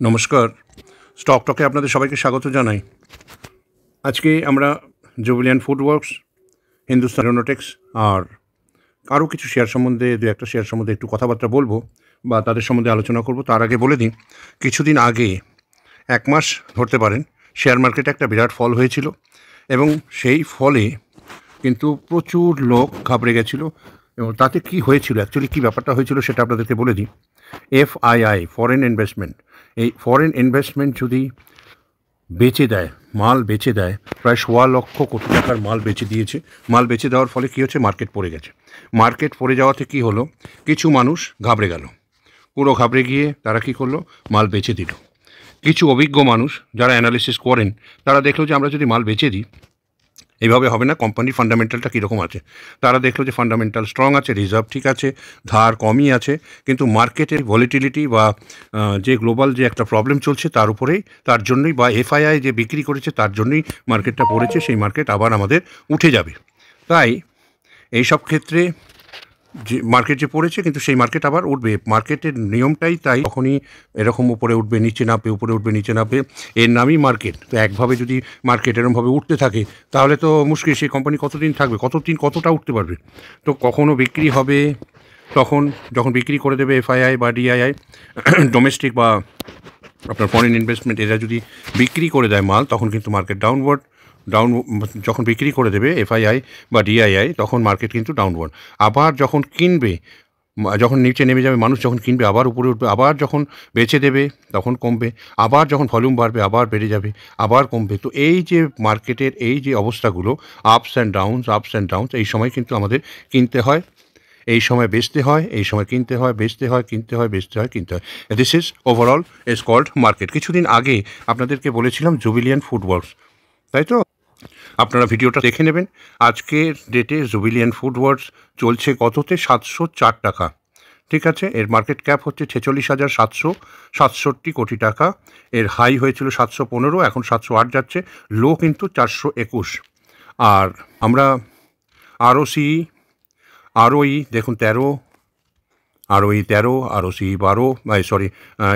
নমস্কার, স্টক টকে আপনাদের সবাইকে স্বাগত জানাই। আজকে আমরা জুবিলিয়ান্ট ফুডওয়ার্কস, হিন্দুস্তান এরোনটিক্স আর আরও কিছু শেয়ার সম্বন্ধে, দু একটা শেয়ার সম্বন্ধে একটু কথাবার্তা বলবো বা তাদের সম্বন্ধে আলোচনা করব। তার আগে বলে দিই, কিছুদিন আগে 1 মাস ধরতে পারেন শেয়ার মার্কেটে একটা বিরাট ফল হয়েছিল এবং সেই ফলে কিন্তু প্রচুর লোক ঘাবড়ে গেছিলো। এবং তাতে কি হয়েছিল, অ্যাকচুয়ালি কী ব্যাপারটা হয়েছিল সেটা আপনাদেরকে বলে দিই। FII, ফরেন ইনভেস্টমেন্ট, এই ফরেন ইনভেস্টমেন্ট যদি বেচে দেয়, মাল বেচে দেয়, প্রায় 1,00,000 কোটি টাকার মাল বেচে দিয়েছে। মাল বেচে দেওয়ার ফলে কী হচ্ছে, মার্কেট পড়ে গেছে। মার্কেট পড়ে যাওয়াতে কী হলো, কিছু মানুষ ঘাবড়ে গেল, পুরো ঘাবড়ে গিয়ে তারা কী করলো, মাল বেচে দিল। কিছু অভিজ্ঞ মানুষ যারা অ্যানালিসিস করেন তারা দেখলো যে আমরা যদি মাল বেচে দিই এইভাবে হবে না, কোম্পানির ফান্ডামেন্টালটা কীরকম আছে। তারা দেখলো যে ফান্ডামেন্টাল স্ট্রং আছে, রিজার্ভ ঠিক আছে, ধার কমই আছে, কিন্তু মার্কেটের ভলিটিলিটি বা যে গ্লোবাল যে একটা প্রবলেম চলছে তার উপরেই, তার জন্যই বা FII যে বিক্রি করেছে তার জন্যই মার্কেটটা পড়েছে। সেই মার্কেট আবার আমাদের উঠে যাবে। তাই এই সব ক্ষেত্রে যে মার্কেট যে পড়েছে, কিন্তু সেই মার্কেট আবার উঠবে। মার্কেটের নিয়মটাই তাই, তখনই এরকম উপরে উঠবে, নিচে নামবে, উপরে উঠবে, নিচে নামবে, এর নামই মার্কেট। তো একভাবে যদি মার্কেট এরকমভাবে উঠতে থাকে তাহলে তো মুশকিল, সেই কোম্পানি কতদিন থাকবে, কতটা উঠতে পারবে। তো কখনও বিক্রি হবে, তখন যখন বিক্রি করে দেবে FII বা DII, ডোমেস্টিক বা আপনার ফরেন ইনভেস্টমেন্ট, এরা যদি বিক্রি করে দেয় মাল, তখন কিন্তু মার্কেট যখন বিক্রি করে দেবে FII বা DII, তখন মার্কেট কিন্তু ডাউনওয়ার্ড। আবার যখন কিনবে, যখন নিচে নেমে যাবে, মানুষ যখন কিনবে আবার উপরে উঠবে, আবার যখন বেচে দেবে তখন কমবে, আবার যখন ভলিউম বাড়বে আবার বেড়ে যাবে, আবার কমবে। তো এই যে মার্কেটের এই যে অবস্থাগুলো, আপস অ্যান্ড ডাউনস, এই সময় কিন্তু আমাদের কিনতে হয়, এই সময় বেচতে হয়, এই সময় কিনতে হয়, বেচতে হয়, কিনতে হয়, বেচতে হয়, কিনতে হয়। This is overall is called market. কিছুদিন আগে আপনাদেরকে বলেছিলাম জুবিলিয়ান্ট ফুডওয়ার্কস, তাই তো? আপনারা ভিডিওটা দেখে নেবেন। আজকের ডেটে জুবিলিয়ান্ট ফুডওয়ার্কস চলছে কততে, 704 টাকা। ঠিক আছে, এর মার্কেট ক্যাপ হচ্ছে 46,767 কোটি টাকা। এর হাই হয়েছিল 715, এখন 708 যাচ্ছে, লো কিন্তু 421। আর আমরা ROE দেখুন 13, ROE 13, ROC 12,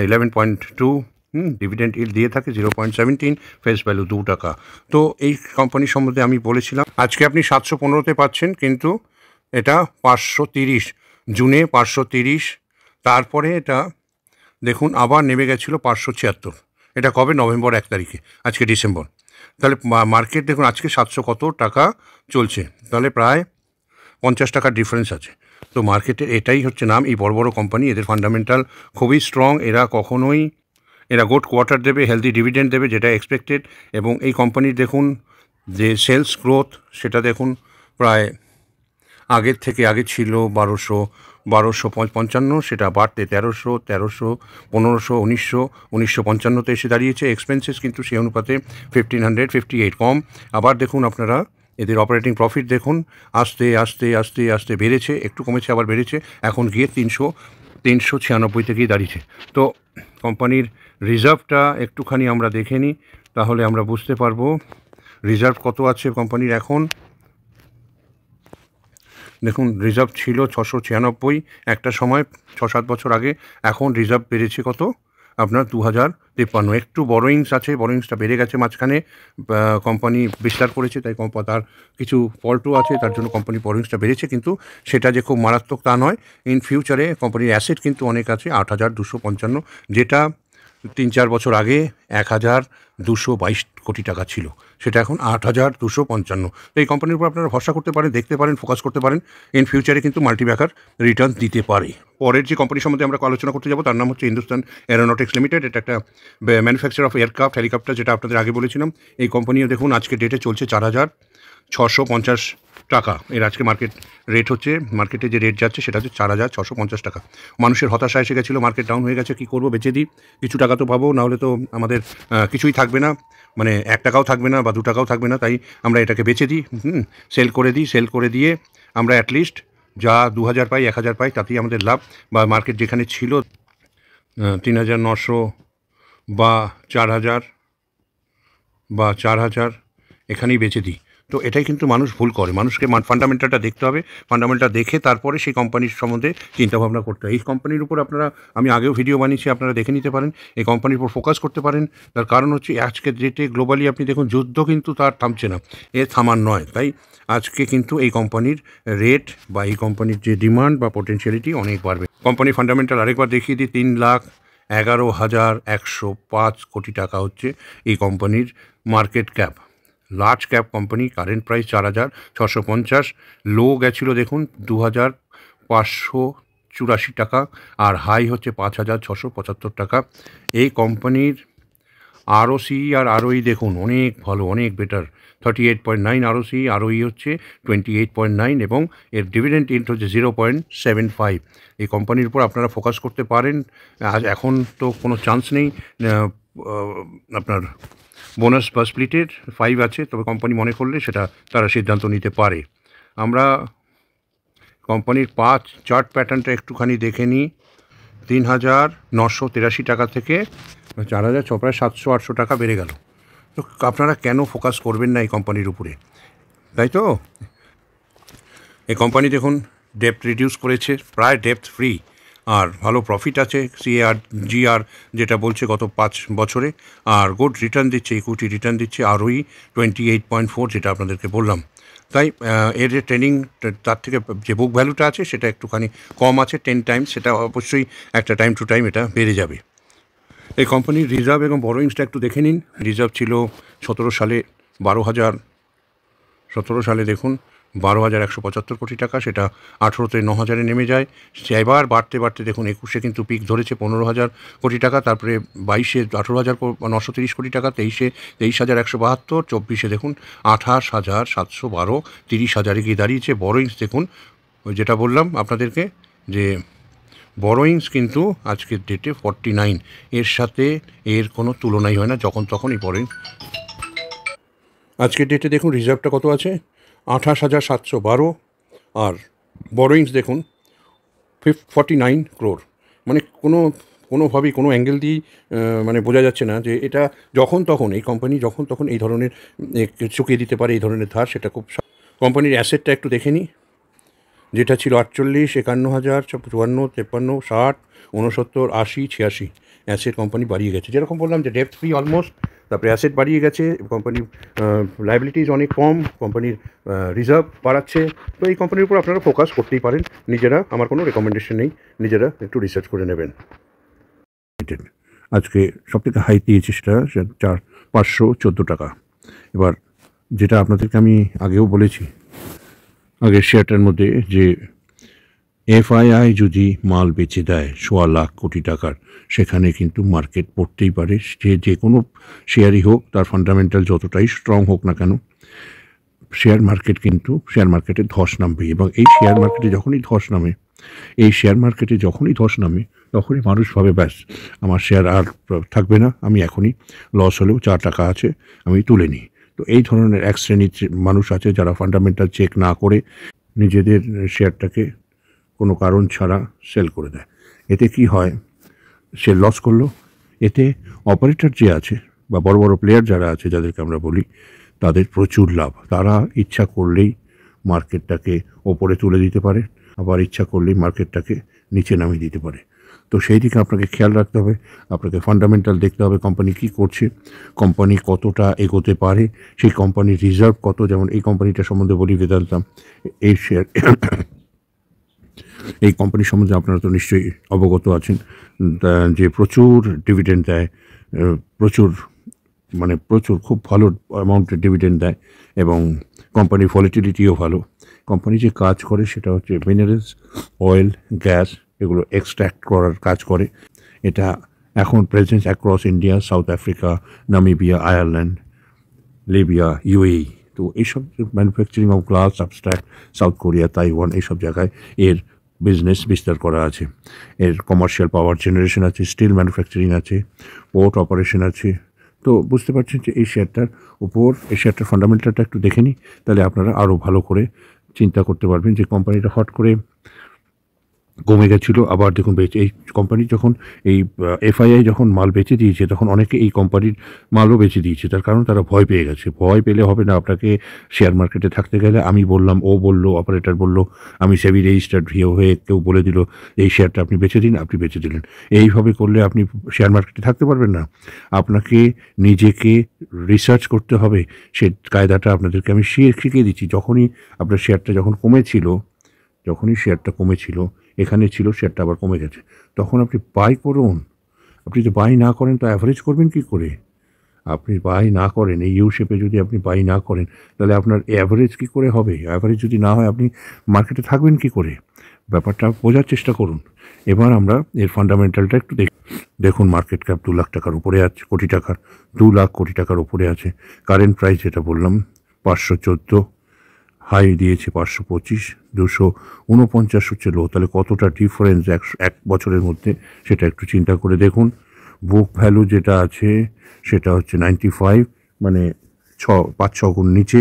11.2, ডিভিডেন্ড ইল্ড দিয়ে থাকে 0.17, ফেস ভ্যালু 2 টাকা। তো এই কোম্পানি সম্বন্ধে আমি বলেছিলাম। আজকে আপনি 715তে পাচ্ছেন, কিন্তু এটা 530, জুনে 530, তারপরে এটা দেখুন আবার নেমে গেছিলো 576। এটা কবে? নভেম্বর 1 তারিখে, আজকে ডিসেম্বর। তাহলে মার্কেট দেখুন আজকে 700 কত টাকা চলছে, তাহলে প্রায় 50 টাকার ডিফারেন্স আছে। তো মার্কেটের এটাই হচ্ছে নাম। এই বড় বড় কোম্পানি, এদের ফান্ডামেন্টাল খুবই স্ট্রং। এরা গুড কোয়ার্টার দেবে, হেলদি ডিভিডেন্ড দেবে, যেটা এক্সপেক্টেড। এবং এই কোম্পানির দেখুন যে সেলস গ্রোথ, সেটা দেখুন প্রায় আগে ছিল 1255, সেটা বাড়তে 1300, 1500, 1955তে এসে দাঁড়িয়েছে। এক্সপেন্সেস কিন্তু সেই অনুপাতে 1558 কম। আবার দেখুন আপনারা এদের অপারেটিং প্রফিট দেখুন, আস্তে আস্তে আস্তে আস্তে বেড়েছে, একটু কমেছে আবার বেড়েছে, এখন গিয়ে 396 গিয়ে দাঁড়িয়েছে। তো কোম্পানির রিজার্ভটা একটুখানি আমরা দেখে নিই, তাহলে আমরা বুঝতে পারবো রিজার্ভ কত আছে কোম্পানির এখন। দেখুন রিজার্ভ ছিল 696 একটা সময়, 6-7 বছর আগে। এখন রিজার্ভ বেড়েছে কত, আপনার 2053। একটু বরোয়িংস আছে, বরোয়িংসটা বেড়ে গেছে মাঝখানে, কোম্পানি বিস্তার করেছে, তাই তার কিছু ফল্টও আছে, তার জন্য কোম্পানি বরোয়িংসটা বেড়েছে, কিন্তু সেটা যে খুব মারাত্মক তা নয়। ইন ফিউচারে কোম্পানির অ্যাসেট কিন্তু অনেক আছে, 8,255, যেটা 3-4 বছর আগে 1,222 কোটি টাকা ছিল, সেটা এখন 8,255। তো এই কোম্পানির উপর আপনারা ভরসা করতে পারেন, দেখতে পারেন, ফোকাস করতে পারেন। ইন ফিউচারে কিন্তু মাল্টিব্যাকার রিটার্ন দিতে পারে। পরের যে কোম্পানি সম্বন্ধে আমরা আলোচনা করতে যাব তার নাম হচ্ছে হিন্দুস্তান এরোনটিক্স লিমিটেড। এটা একটা ম্যানুফ্যাকচার অফ এয়ারক্রাফট, হেলিকপ্টার, যেটা আপনাদের আগে বলেছিলাম। এই কোম্পানিও দেখুন আজকে ডেটে চলছে 4,650 টাকা। এর আজকে মার্কেট রেট হচ্ছে, মার্কেটে যে রেট যাচ্ছে সেটা হচ্ছে 4,650 টাকা। মানুষের হতাশা এসে গেছিলো, মার্কেট ডাউন হয়ে গেছে, কী করবো, বেচে দিই, কিছু টাকা তো পাবো, নাহলে তো আমাদের কিছুই থাকবে না, মানে 1 টাকাও থাকবে না বা 2 টাকাও থাকবে না। তাই আমরা এটাকে বেচে দিই, সেল করে দিয়ে আমরা অ্যাটলিস্ট যা 2,000 পাই, 1,000 পাই, তাতেই আমাদের লাভ। বা মার্কেট যেখানে ছিল 3,900 বা 4,000 এখানেই বেচে দিই। তো এটাই কিন্তু মানুষ ভুল করে। মানুষকে ফান্ডামেন্টালটা দেখতে হবে, ফান্ডামেন্টাল দেখে তারপরে সেই কোম্পানির সম্বন্ধে চিন্তাভাবনা করতে হয়। এই কোম্পানির উপর আপনারা, আমি আগেও ভিডিও বানিয়েছি, আপনারা দেখে নিতে পারেন। এই কোম্পানির উপর ফোকাস করতে পারেন। তার কারণ হচ্ছে আজকের ডেটে গ্লোবালি আপনি দেখুন যুদ্ধ কিন্তু তার থামছে না, থামার নয়। তাই আজকে কিন্তু এই কোম্পানির রেট বা এই কোম্পানির যে ডিমান্ড বা পোটেনশিয়ালিটি অনেক বাড়বে। কোম্পানির ফান্ডামেন্টাল আরেকবার দেখিয়ে দিই। 3,11,105 কোটি টাকা হচ্ছে এই কোম্পানির market cap. Large cap company, current price 4,650, লো গেছিলো দেখুন 2,584 টাকা, আর হাই হচ্ছে 5,675 টাকা। এই কোম্পানির ROCE আর ROE দেখুন অনেক ভালো, অনেক বেটার। 38.9 ROCE, ROE হচ্ছে 28.9 এবং এর ডিভিডেন্ড ইল্ড হচ্ছে 0.75। এই কোম্পানির উপর আপনারা ফোকাস করতে পারেন। আজ এখন তো কোনো চান্স নেই আপনার বোনাস বা স্প্লিটের 5 আছে, তবে কোম্পানি মনে করলে সেটা তারা সিদ্ধান্ত নিতে পারে। আমরা কোম্পানির 5 চার্ট প্যাটার্নটা একটুখানি দেখে নিই। 3,983 টাকা থেকে 4,000, প্রায় 700-800 টাকা বেড়ে গেল। তো আপনারা কেন ফোকাস করবেন না এই কোম্পানির উপরে, তাই তো? এই কোম্পানি দেখুন ডেপ্ট রিডিউস করেছে, প্রায় ডেপ্ট ফ্রি, আর ভালো প্রফিট আছে, CAR GR যেটা বলছে গত 5 বছরে, আর গুড রিটার্ন দিচ্ছে, ইকুইটি রিটার্ন দিচ্ছে, ROE 28.4 যেটা আপনাদেরকে বললাম। তাই এর যে ট্রেডিং, তার থেকে যে বুক ভ্যালুটা আছে সেটা একটুখানি কম আছে, 10 টাইমস। সেটা অবশ্যই একটা টাইম টু টাইম এটা বেড়ে যাবে। এই কোম্পানির রিজার্ভ এবং বরোয়িংসটা একটু দেখে নিন। রিজার্ভ ছিল 17 সালে 12,000, দেখুন 12,175 কোটি টাকা, সেটা 18-তে 9,000-এ নেমে যায়। সে এবার বাড়তে বাড়তে দেখুন 21-এ কিন্তু পিক ধরেছে 15,000 কোটি টাকা, তারপরে 22-এ 18,930 কোটি টাকা, 23-এ 23,172, 24-এ দেখুন 28,712, 30,000-এ গিয়ে দাঁড়িয়েছে। বরোয়িংস দেখুন, ওই যেটা বললাম আপনাদেরকে যে বরোয়িংস কিন্তু আজকের ডেটে 49, এর সাথে এর কোনো তুলনাই হয় না, যখন তখন এই বরোয়িংস। আজকের ডেটে দেখুন রিজার্ভটা কত আছে, 28,712, আর বরোয়িংস দেখুন 49 ক্রোর। মানে কোনোভাবেই কোনো অ্যাঙ্গেল দিয়েই মানে বোঝা যাচ্ছে না যে এটা যখন তখন এই কোম্পানি যখন তখন এই ধরনের চুকিয়ে দিতে পারে এই ধরনের ধার। সেটা খুব কোম্পানির অ্যাসেটটা একটু দেখে নিই, যেটা ছিল 48, 51,000, 54, 53, 60, 69, 80, 86। অ্যাসেট কোম্পানি বাড়িয়ে গেছে, যেরকম বললাম যে ডেপ্ট ফ্রি অলমোস্ট, তারপরে অ্যাসেট বাড়িয়ে গেছে, কোম্পানির লাইবিলিটিস অনেক কম, কোম্পানির রিজার্ভ বাড়াচ্ছে। তো এই কোম্পানির উপর আপনারা ফোকাস করতেই পারেন নিজেরা, আমার কোনো রেকমেন্ডেশন নেই, নিজেরা একটু রিসার্চ করে নেবেন। আজকে সবথেকে হাই দিয়েছে সেটা 514 টাকা। এবার যেটা আপনাদেরকে আমি আগেও বলেছি আগের শেয়ারটার মধ্যে, যে FII যদি মাল বেচে দেয় 1,00,000 কোটি টাকার, সেখানে কিন্তু মার্কেট পড়তেই পারে। যে কোনো শেয়ারই হোক, তার ফান্ডামেন্টাল যতটাই স্ট্রং হোক না কেন, শেয়ার মার্কেটে ধস নামবে। এবং এই শেয়ার মার্কেটে যখনই ধস নামে, তখনই মানুষ ভাবে ব্যাস আমার শেয়ার আর থাকবে না, আমি এখনই লস হলেও 4 টাকা আছে, আমি তুলে নিই। তো এই ধরনের এক শ্রেণীর মানুষ আছে যারা ফান্ডামেন্টাল চেক না করে নিজেদের শেয়ারটাকে কোনো কারণ ছাড়া সেল করে দেয়। এতে কি হয়, সে লস করলো, এতে অপারেটর যে আছে বা বড় বড় প্লেয়ার যারা আছে, যাদেরকে আমরা বলি, তাদের প্রচুর লাভ। তারা ইচ্ছা করলেই মার্কেটটাকে ওপরে তুলে দিতে পারে, আবার ইচ্ছা করলেই মার্কেটটাকে নিচে নামিয়ে দিতে পারে। তো সেই দিকে আপনাকে খেয়াল রাখতে হবে, আপনাকে ফান্ডামেন্টাল দেখতে হবে কোম্পানি কী করছে, কোম্পানি কতটা এগোতে পারে, সেই কোম্পানির রিজার্ভ কত। যেমন এই কোম্পানিটা সম্বন্ধে বলি, বেদান্তা, এই কোম্পানি সম্বন্ধে আপনারা তো নিশ্চয়ই অবগত আছেন যে প্রচুর ডিভিডেন্ড দেয়, প্রচুর খুব ভালো অ্যামাউন্টের ডিভিডেন্ড দেয়, এবং কোম্পানির ভলিটিলিটিও ভালো। কোম্পানি যে কাজ করে সেটা হচ্ছে মিনারেলস, অয়েল, গ্যাস এগুলো এক্সট্র্যাক্ট করার কাজ করে। এটা এখন presence across India, south Africa, Namibia, Ireland, Libya, UAE। তো এইসব manufacturing of glass subtract, south Korea, Taiwan, এইসব জায়গায় এর বিজনেস বিস্তার করা আছে। এর কমার্শিয়াল পাওয়ার জেনারেশন আছে, স্টিল ম্যানুফ্যাকচারিং আছে, পোর্ট অপারেশন আছে। তো বুঝতে পারছেন যে এই শেয়ারটার ফান্ডামেন্টালটা একটু দেখে নিই, তাহলে আপনারা আরও ভালো করে চিন্তা করতে পারবেন যে কোম্পানিটা হট করে কমে গেছিলো, আবার দেখুন বেচে এই কোম্পানি যখন এই এফআইআই যখন মাল বেচে দিয়েছে তখন অনেকে এই কোম্পানির মালও বেচে দিয়েছে। তার কারণ তারা ভয় পেয়ে গেছে। ভয় পেলে হবে না, আপনাকে শেয়ার মার্কেটে থাকতে গেলে আমি বললাম, ও বলল, অপারেটর বলল, আমি সেবি রেজিস্টার্ড হয়ে কেউ বলে দিল এই শেয়ারটা আপনি বেচে দিন, আপনি বেচে দিলেন। এইভাবে করলে আপনি শেয়ার মার্কেটে থাকতে পারবেন না। আপনাকে নিজেকে রিসার্চ করতে হবে, সে কায়দাটা আপনাদেরকে আমি শিখিয়ে দিচ্ছি। যখনই আপনার শেয়ারটা যখনই শেয়ারটা কমেছিল, এখানে ছিল, শেয়ারটা আবার কমে গেছে, তখন আপনি বাই করুন। আপনি যদি বাই না করেন তো অ্যাভারেজ করবেন কী করে? আপনি বাই না করেন, এই ইউ শেপে যদি আপনি বাই না করেন, তাহলে আপনার অ্যাভারেজ কী করে হবে? অ্যাভারেজ যদি না হয় আপনি মার্কেটে থাকবেন কী করে? ব্যাপারটা বোঝার চেষ্টা করুন। এবার আমরা এর ফান্ডামেন্টালটা একটু দেখুন। মার্কেট ক্যাপ 2 লাখ টাকার উপরে আছে, 2 লাখ কোটি টাকার উপরে আছে। কারেন্ট প্রাইস যেটা বললাম 514, হাই দিয়েছে 525, 249 হচ্ছে লো। তাহলে কতটা ডিফারেন্স এক বছরের মধ্যে, সেটা একটু চিন্তা করে দেখুন। বুক ভ্যালু যেটা আছে সেটা হচ্ছে 95, মানে 5-6 গুণ নিচে।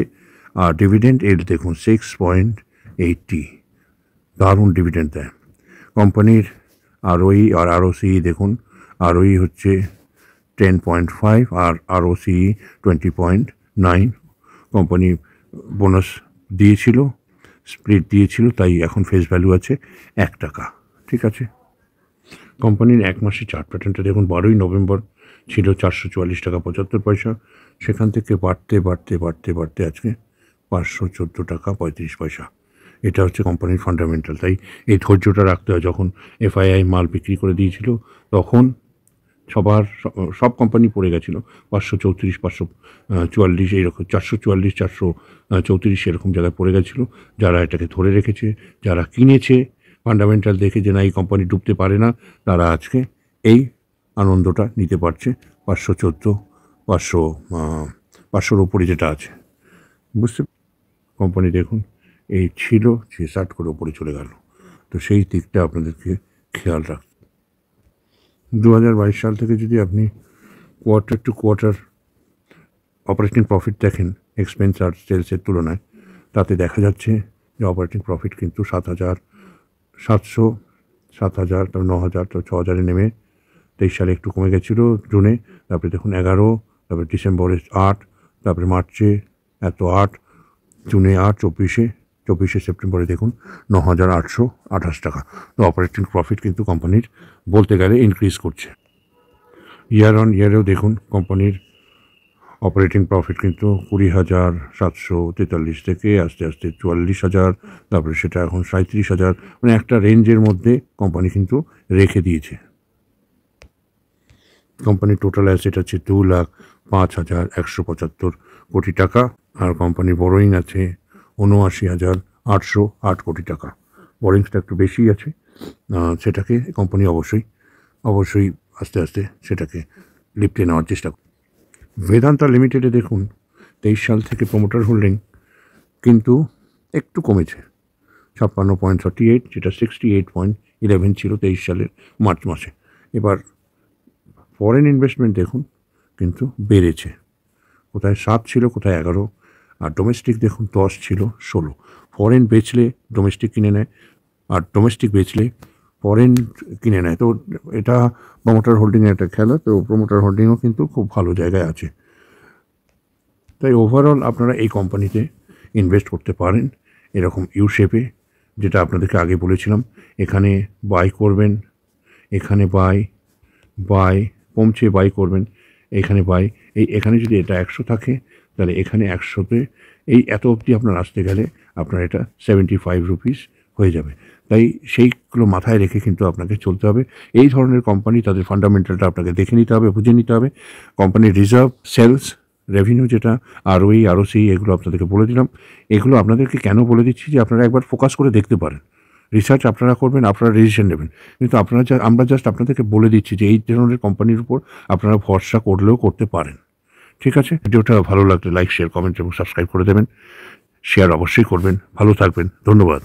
আর ডিভিডেন্ড এর দেখুন 6.80, দারুণ ডিভিডেন্ড দেয়। কোম্পানির আরওই আর আরওসিই দেখুন, আরওই হচ্ছে 10.5 আর আরওসিই 20.9। কোম্পানি বোনাস দিয়েছিল, স্প্লিট দিয়েছিল, তাই এখন ফেস ভ্যালু আছে 1 টাকা। ঠিক আছে। কোম্পানির এক মাসে চার্ট প্যাটার্নটা দেখুন। 12ই নভেম্বর ছিল 444 টাকা 75 পয়সা, সেখান থেকে বাড়তে বাড়তে বাড়তে বাড়তে আজকে 514 টাকা 35 পয়সা। এটা হচ্ছে কোম্পানির ফান্ডামেন্টাল। তাই এই ধৈর্যটা রাখতে হয়। যখন এফআইআই মাল বিক্রি করে দিয়েছিল তখন সব কোম্পানি পড়ে গেছিলো 534, 544, এইরকম 444, 434 এরকম জায়গায় পড়ে গেছিলো। যারা এটাকে ধরে রেখেছে, যারা কিনেছে ফান্ডামেন্টাল দেখে যে না এই কোম্পানি ডুবতে পারে না, তারা আজকে এই আনন্দটা নিতে পারছে। 514, 500-500-500-র উপরে যেটা আছে, বুঝতে কোম্পানি দেখুন এই ছিল, সে 60 করে উপরে চলে গেল। তো সেই দিকটা আপনাদেরকে খেয়াল রাখতে। 2022 সাল থেকে যদি আপনি quarter to quarter operating profit দেখেন এক্সপেন্স আর সেলসের তুলনায়, তাতে দেখা যাচ্ছে যে অপারেটিং প্রফিট কিন্তু 7,700, 7,000, তারপর 9,000, তো 6,000-এ নেমে 23 সালে একটু কমে গেছিলো জুনে, তারপরে দেখুন 11, তারপরে ডিসেম্বরে 8, তারপরে মার্চে এত 8, জুনে 8, 24শে সেপ্টেম্বরে দেখুন 9,828 টাকা। তো অপারেটিং প্রফিট কিন্তু কোম্পানির বলতে গেলে ইনক্রিজ করছে। ইয়ার অন ইয়ারেও দেখুন কোম্পানির অপারেটিং প্রফিট কিন্তু 20,743 থেকে আস্তে আস্তে 44,000, তারপরে সেটা এখন 37,000, মানে একটা রেঞ্জের মধ্যে কোম্পানি কিন্তু রেখে দিয়েছে। কোম্পানির টোটাল অ্যাসেট আছে 2,05,175 কোটি টাকা, আর কোম্পানির বরোইং আছে 79,808 কোটি টাকা। বরোইংসটা একটু বেশি আছে, সেটাকে কোম্পানি অবশ্যই আস্তে আস্তে সেটাকে লিফটে নেওয়ার চেষ্টা করে। বেদান্তা লিমিটেডে দেখুন 23 সাল থেকে প্রমোটার হোল্ডিং কিন্তু একটু কমেছে, 56.38, যেটা 68.11 ছিল 23 সালের মার্চ মাসে। এবার ফরেন ইনভেস্টমেন্ট দেখুন কিন্তু বেড়েছে, কোথায় 7 ছিল, কোথায় 11, আর ডোমেস্টিক দেখুন 10 ছিল 16। ফরেন বেচলে ডোমেস্টিক কিনে নেয়, আর ডোমেস্টিক বেচলে ফরেন কিনে নেয়। তো এটা প্রমোটার হোল্ডিংয়ের একটা খেলা। তো প্রমোটার হোল্ডিংও কিন্তু খুব ভালো জায়গায় আছে। তাই ওভারঅল আপনারা এই কোম্পানিতে ইনভেস্ট করতে পারেন এরকম ইউ শেপে, যেটা আপনাদেরকে আগে বলেছিলাম। এখানে বাই করবেন, এখানে বাই কমছে, বাই করবেন, এখানে বাই। এখানে যদি এটা 100 থাকে তাহলে এখানে 100-তে এত অবধি আপনার আসতে গেলে আপনার এটা 75 রুপিস হয়ে যাবে। তাই সেইগুলো মাথায় রেখে কিন্তু আপনাকে চলতে হবে। এই ধরনের কোম্পানি তাদের ফান্ডামেন্টালটা আপনাকে দেখে নিতে হবে, বুঝে নিতে হবে। কোম্পানির রিজার্ভ, সেলস, রেভিনিউ যেটা, আরওই, আরওসি, এগুলো আপনাদেরকে বলে দিলাম। এগুলো আপনাদেরকে কেন বলে দিচ্ছি যে আপনারা একবার ফোকাস করে দেখতে পারেন। রিসার্চ আপনারা করবেন, আপনারা ডিসিশন নেবেন, কিন্তু আমরা জাস্ট আপনাদেরকে বলে দিচ্ছি যে এই ধরনের কোম্পানির উপর আপনারা ভরসা করলেও করতে পারেন। ঠিক আছে। ভিডিওটা ভালো লাগলে লাইক, শেয়ার, কমেন্ট এবং সাবস্ক্রাইব করে দেবেন। শেয়ার অবশ্যই করবেন। ভালো থাকবেন। ধন্যবাদ।